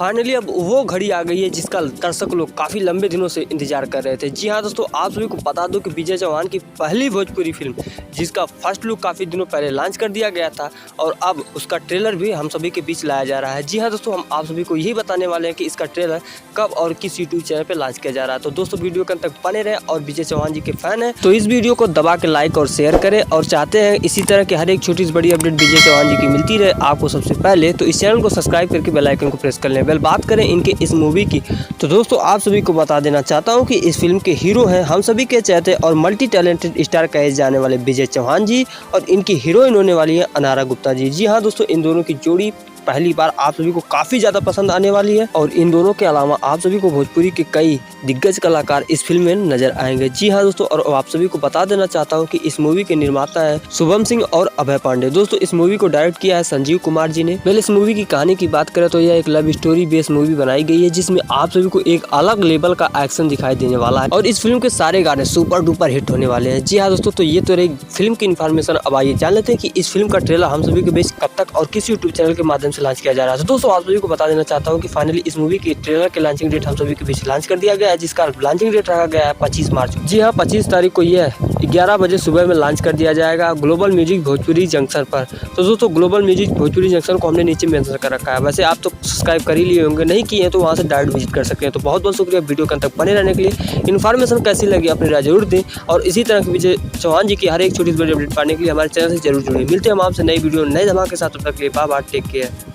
Finally अब वो घड़ी आ गई है जिसका दर्शक लोग काफ़ी लंबे दिनों से इंतजार कर रहे थे। जी हाँ दोस्तों, आप सभी को बता दो कि विजय चौहान की पहली भोजपुरी फिल्म जिसका फर्स्ट लुक काफ़ी दिनों पहले लॉन्च कर दिया गया था और अब उसका ट्रेलर भी हम सभी के बीच लाया जा रहा है। जी हाँ दोस्तों, हम आप सभी को यही बताने वाले हैं कि इसका ट्रेलर कब और किस यूट्यूब चैनल पर लॉन्च किया जा रहा है। तो दोस्तों वीडियो के अंत तक बने रहे और विजय चौहान जी के फैन है तो इस वीडियो को दबा के लाइक और शेयर करें और चाहते हैं इसी तरह की हर एक छोटी सी बड़ी अपडेट विजय चौहान जी की मिलती रहे आपको सबसे पहले, तो इस चैनल को सब्सक्राइब करके बेल आइकन को प्रेस कर लें। बात करें इनके इस मूवी की तो दोस्तों आप सभी को बता देना चाहता हूं कि इस फिल्म के हीरो हैं हम सभी के चाहते और मल्टी टैलेंटेड स्टार कहे जाने वाले विजय चौहान जी और इनकी हीरोइन होने वाली है अनारा गुप्ता जी। जी हाँ दोस्तों, इन दोनों की जोड़ी पहली बार आप सभी को काफ़ी ज़्यादा पसंद आने वाली है और इन दोनों के अलावा आप सभी को भोजपुरी के कई दिग्गज कलाकार इस फिल्म में नजर आएंगे। जी हाँ दोस्तों, और आप सभी को बता देना चाहता हूँ कि इस मूवी के निर्माता है शुभम सिंह और अभय पांडे। दोस्तों इस मूवी को डायरेक्ट किया है संजीव कुमार जी ने। पहले इस मूवी की कहानी की बात करें तो यह एक लव स्टोरी बेस्ड मूवी बनाई गई है जिसमें आप सभी को एक अलग लेवल का एक्शन दिखाई देने वाला है और इस फिल्म के सारे गाने सुपर डुपर हिट होने वाले हैं। जी हाँ दोस्तों, तो ये तो रही फिल्म की इन्फॉर्मेशन। अब आइए जान लेते हैं कि इस फिल्म का ट्रेलर हम सभी के बीच कब तक और किस यूट्यूब चैनल के माध्यम से लॉन्च किया जा रहा है। तो दोस्तों आप सभी को बता देना चाहता हूँ कि फाइनली इस मूवी की ट्रेलर के लॉन्चिंग डेट हम सभी के बीच लॉन्च कर दिया गया है जिसका लॉन्चिंग डेट रखा गया है 25 मार्च। जी हाँ, 25 तारीख को यह 11 बजे सुबह में लॉन्च कर दिया जाएगा ग्लोबल म्यूजिक भोजपुरी जंक्शन पर। तो दोस्तों ग्लोबल म्यूजिक भोजपुरी जंक्शन को हमने नीचे मेंशन कर रखा है। वैसे आप तो सब्सक्राइब कर ही लिए होंगे, नहीं किए हैं तो वहाँ से डायरेक्ट विजिट कर सकते हैं। तो बहुत बहुत शुक्रिया वीडियो के अंत तक बने रहने के लिए। इन्फॉर्मेशन कैसी लगी अपनी राय जरूर दें और इसी तरह की विजय चौहान जी की हर एक छोटी बड़ी अपडेट पाने के लिए हमारे चैनल से जरूर जुड़िए। मिलते हैं हम आपसे नई वीडियो नए धमाके के साथ, तब तक के लिए बाय बाय, टेक केयर।